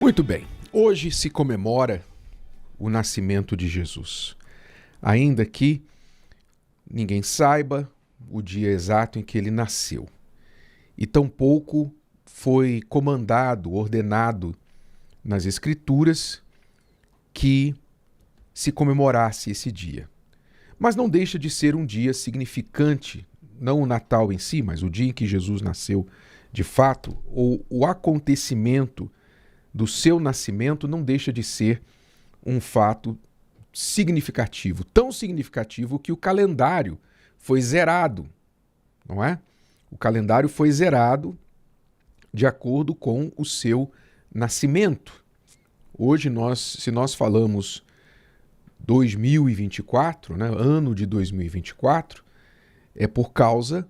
Muito bem, hoje se comemora o nascimento de Jesus. Ainda que ninguém saiba o dia exato em que ele nasceu. E tampouco foi comandado, ordenado nas Escrituras que se comemorasse esse dia. Mas não deixa de ser um dia significante, não o Natal em si, mas o dia em que Jesus nasceu de fato, ou o acontecimento do seu nascimento não deixa de ser um fato significativo, tão significativo que o calendário foi zerado, não é? O calendário foi zerado de acordo com o seu nascimento. Hoje, se nós falamos 2024, né, ano de 2024, é por causa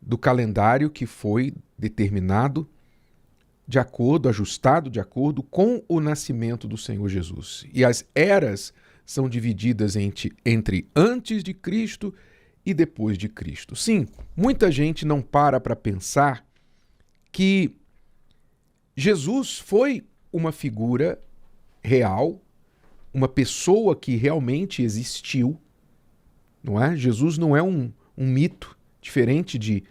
do calendário que foi determinado ajustado de acordo com o nascimento do Senhor Jesus. E as eras são divididas entre antes de Cristo e depois de Cristo. Sim, muita gente não para pensar que Jesus foi uma figura real, uma pessoa que realmente existiu, não é? Jesus não é um mito diferente de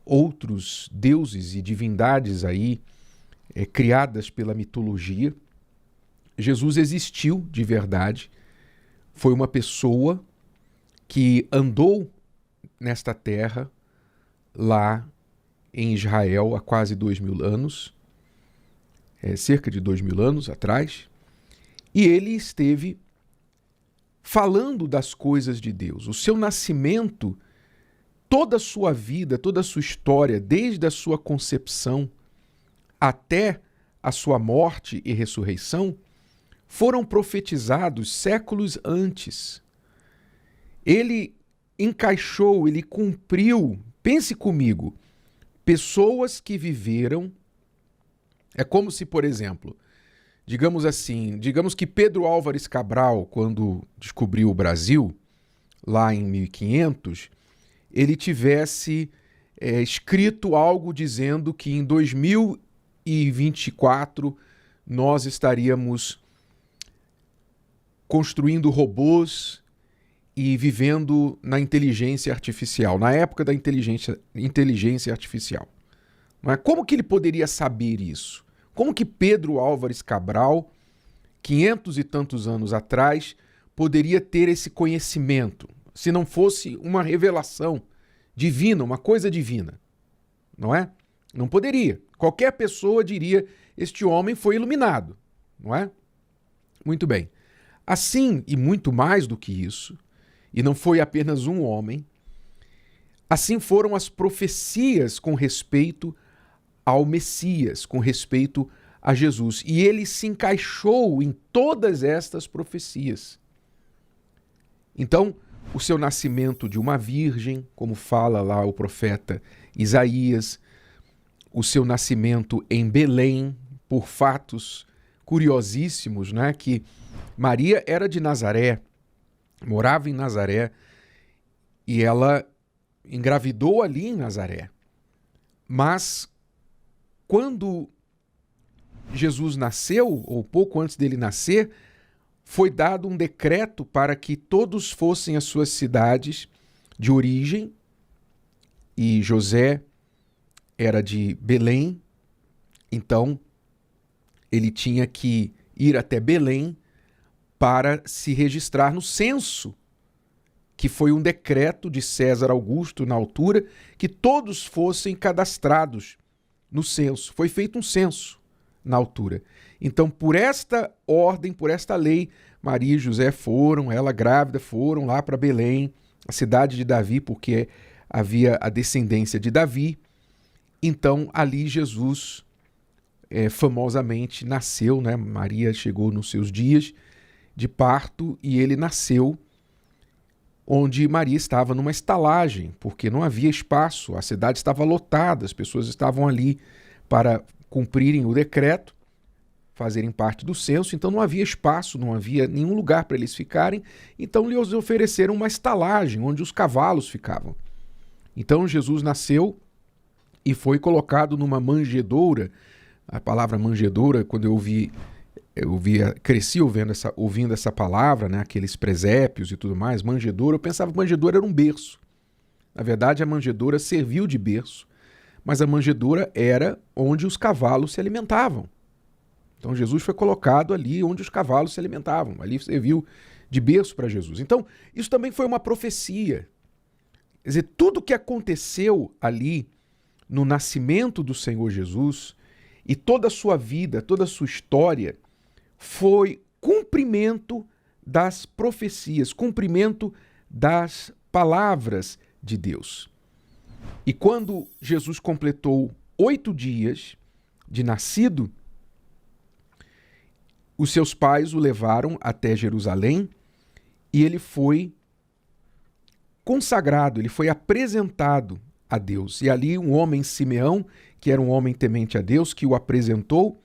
outros deuses e divindades aí criadas pela mitologia. Jesus existiu de verdade, foi uma pessoa que andou nesta terra, lá em Israel, há quase 2000 anos, cerca de 2000 anos atrás, e ele esteve falando das coisas de Deus. O seu nascimento, toda a sua vida, toda a sua história, desde a sua concepção até a sua morte e ressurreição, foram profetizados séculos antes. Ele encaixou, ele cumpriu, pense comigo, pessoas que viveram, é como se, por exemplo, digamos que Pedro Álvares Cabral, quando descobriu o Brasil, lá em 1500, ele tivesse escrito algo dizendo que em 2024 nós estaríamos construindo robôs e vivendo na inteligência artificial, na época da inteligência artificial. Não é? Como que ele poderia saber isso? Como que Pedro Álvares Cabral, 500 e tantos anos atrás, poderia ter esse conhecimento, se não fosse uma revelação divina, uma coisa divina? Não é? Não poderia. Qualquer pessoa diria, este homem foi iluminado, não é? Muito bem. Assim, e muito mais do que isso, e não foi apenas um homem, assim foram as profecias com respeito ao Messias, com respeito a Jesus. E ele se encaixou em todas estas profecias. Então, o seu nascimento de uma virgem, como fala lá o profeta Isaías, o seu nascimento em Belém, por fatos curiosíssimos, né? Que Maria era de Nazaré, morava em Nazaré, e ela engravidou ali em Nazaré. Mas quando Jesus nasceu, ou pouco antes dele nascer, foi dado um decreto para que todos fossem às suas cidades de origem, e José era de Belém, então ele tinha que ir até Belém para se registrar no censo, que foi um decreto de César Augusto na altura, que todos fossem cadastrados no censo. Foi feito um censo na altura. Então, por esta ordem, por esta lei, Maria e José foram, ela grávida, foram lá para Belém, a cidade de Davi, porque havia a descendência de Davi. Então, ali Jesus famosamente nasceu, né? Maria chegou nos seus dias de parto e ele nasceu onde Maria estava numa estalagem, porque não havia espaço, a cidade estava lotada, as pessoas estavam ali para cumprirem o decreto, fazerem parte do censo, então não havia espaço, não havia nenhum lugar para eles ficarem, então lhes ofereceram uma estalagem onde os cavalos ficavam. Então Jesus nasceu e foi colocado numa manjedoura A palavra manjedoura, quando cresci ouvindo essa palavra, né, aqueles presépios e tudo mais, manjedoura, eu pensava que manjedoura era um berço. Na verdade, a manjedoura serviu de berço, mas a manjedoura era onde os cavalos se alimentavam. Então Jesus foi colocado ali onde os cavalos se alimentavam, ali serviu de berço para Jesus. Então, isso também foi uma profecia. Quer dizer, tudo que aconteceu ali no nascimento do Senhor Jesus e toda a sua vida, toda a sua história, foi cumprimento das profecias, cumprimento das palavras de Deus. E quando Jesus completou 8 dias de nascido, os seus pais o levaram até Jerusalém e ele foi consagrado, ele foi apresentado a Deus. E ali um homem, Simeão, que era um homem temente a Deus, que o apresentou,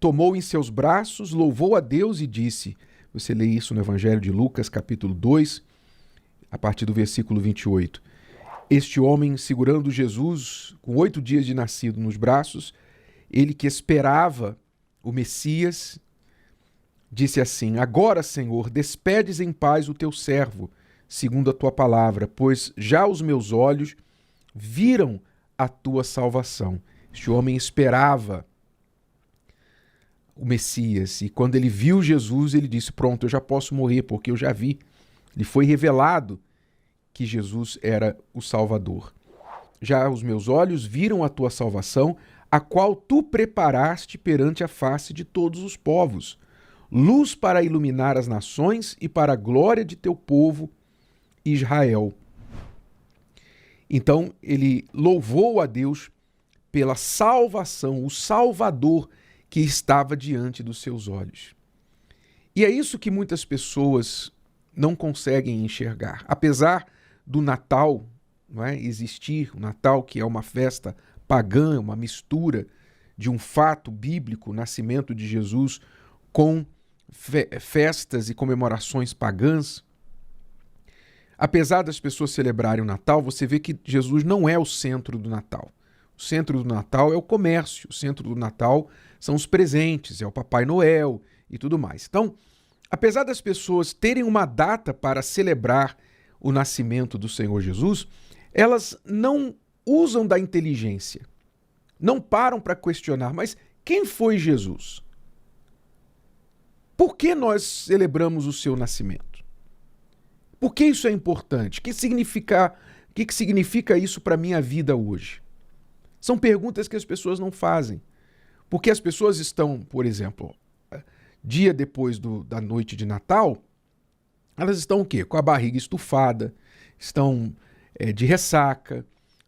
tomou em seus braços, louvou a Deus e disse, você lê isso no Evangelho de Lucas, capítulo 2, a partir do versículo 28. Este homem, segurando Jesus, com 8 dias de nascido nos braços, ele que esperava o Messias, disse assim, agora, Senhor, despedes em paz o teu servo, segundo a tua palavra, pois já os meus olhos viram a tua salvação. Este homem esperava o Messias, e quando ele viu Jesus, ele disse, pronto, eu já posso morrer, porque eu já vi. Lhe foi revelado que Jesus era o Salvador. Já os meus olhos viram a tua salvação, a qual tu preparaste perante a face de todos os povos, luz para iluminar as nações e para a glória de teu povo Israel. Então ele louvou a Deus pela salvação, o Salvador que estava diante dos seus olhos. E é isso que muitas pessoas não conseguem enxergar. Apesar do Natal, não é, existir, o Natal que é uma festa pagã, uma mistura de um fato bíblico, o nascimento de Jesus, com festas e comemorações pagãs, apesar das pessoas celebrarem o Natal, você vê que Jesus não é o centro do Natal. O centro do Natal é o comércio, o centro do Natal são os presentes, é o Papai Noel e tudo mais. Então, apesar das pessoas terem uma data para celebrar o nascimento do Senhor Jesus, elas não usam da inteligência, não param para questionar, mas quem foi Jesus? Por que nós celebramos o seu nascimento? Por que isso é importante? O que significa isso para a minha vida hoje? São perguntas que as pessoas não fazem. Porque as pessoas estão, por exemplo, dia depois da noite de Natal, elas estão o quê? Com a barriga estufada, estão de ressaca,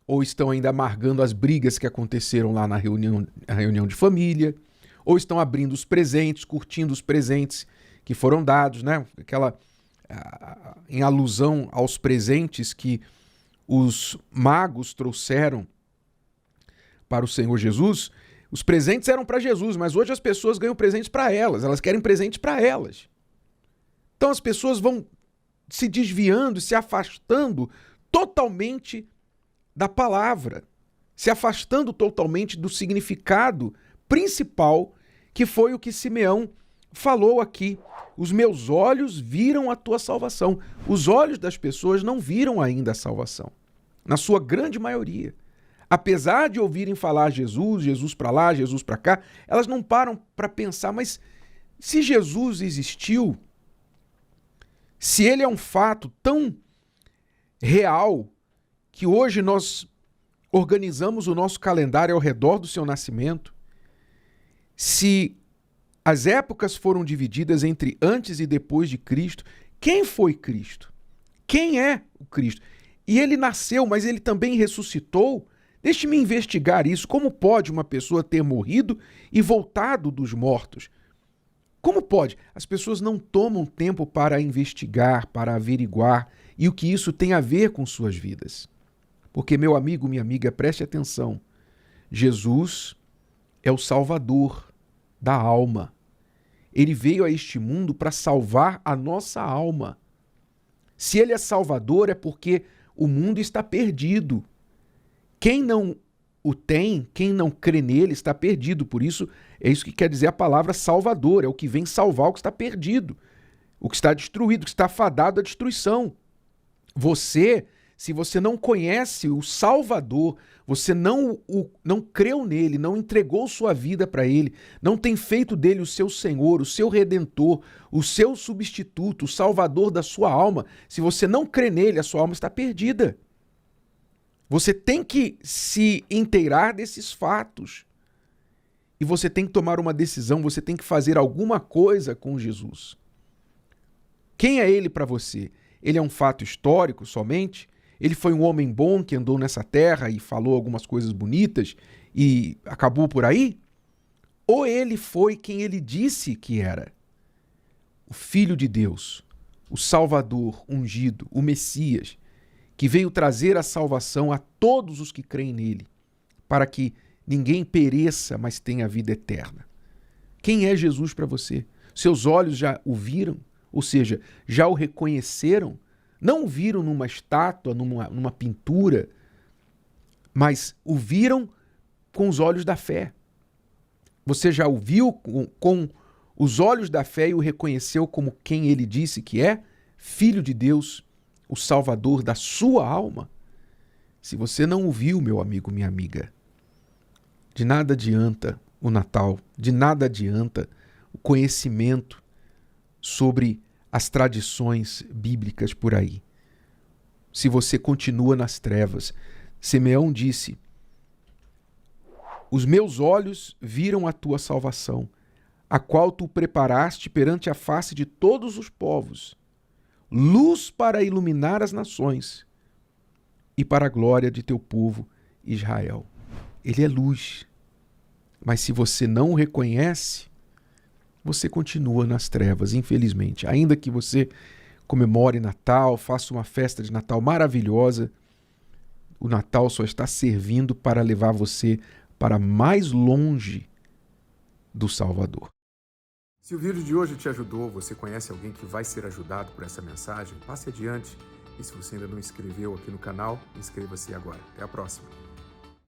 ou estão ainda amargando as brigas que aconteceram lá na reunião de família, ou estão abrindo os presentes, curtindo os presentes que foram dados, né? Em alusão aos presentes que os magos trouxeram para o Senhor Jesus. Os presentes eram para Jesus, mas hoje as pessoas ganham presentes para elas querem presentes para elas. Então as pessoas vão se desviando, se afastando totalmente da palavra, se afastando totalmente do significado principal, que foi o que Simeão falou aqui. Os meus olhos viram a tua salvação. Os olhos das pessoas não viram ainda a salvação, na sua grande maioria. Apesar de ouvirem falar Jesus, Jesus para lá, Jesus para cá, elas não param para pensar, mas se Jesus existiu, se ele é um fato tão real que hoje nós organizamos o nosso calendário ao redor do seu nascimento, se as épocas foram divididas entre antes e depois de Cristo, quem foi Cristo? Quem é o Cristo? E ele nasceu, mas ele também ressuscitou? Deixe-me investigar isso. Como pode uma pessoa ter morrido e voltado dos mortos? Como pode? As pessoas não tomam tempo para investigar, para averiguar, e o que isso tem a ver com suas vidas. Porque, meu amigo, minha amiga, preste atenção. Jesus é o Salvador da alma. Ele veio a este mundo para salvar a nossa alma. Se ele é Salvador, é porque o mundo está perdido. Quem não o tem, quem não crê nele está perdido. Por isso, é isso que quer dizer a palavra Salvador. É o que vem salvar o que está perdido, o que está destruído, o que está fadado à destruição. Você, se você não conhece o Salvador, você não creu nele, não entregou sua vida para ele, não tem feito dele o seu Senhor, o seu Redentor, o seu substituto, o Salvador da sua alma, se você não crê nele, a sua alma está perdida. Você tem que se inteirar desses fatos. E você tem que tomar uma decisão, você tem que fazer alguma coisa com Jesus. Quem é ele para você? Ele é um fato histórico somente? Ele foi um homem bom que andou nessa terra e falou algumas coisas bonitas e acabou por aí? Ou ele foi quem ele disse que era? O Filho de Deus, o Salvador ungido, o Messias, que veio trazer a salvação a todos os que creem nele, para que ninguém pereça, mas tenha vida eterna. Quem é Jesus para você? Seus olhos já o viram? Ou seja, já o reconheceram? Não o viram numa estátua, numa pintura, mas o viram com os olhos da fé. Você já o viu com os olhos da fé e o reconheceu como quem ele disse que é? Filho de Deus, o Salvador da sua alma? Se você não o viu, meu amigo, minha amiga, de nada adianta o Natal, de nada adianta o conhecimento sobre as tradições bíblicas por aí. Se você continua nas trevas. Simeão disse: os meus olhos viram a tua salvação, a qual tu preparaste perante a face de todos os povos, luz para iluminar as nações e para a glória de teu povo Israel. Ele é luz. Mas se você não o reconhece, você continua nas trevas, infelizmente. Ainda que você comemore Natal, faça uma festa de Natal maravilhosa, o Natal só está servindo para levar você para mais longe do Salvador. Se o vídeo de hoje te ajudou, você conhece alguém que vai ser ajudado por essa mensagem, passe adiante. E se você ainda não inscreveu aqui no canal, inscreva-se agora. Até a próxima.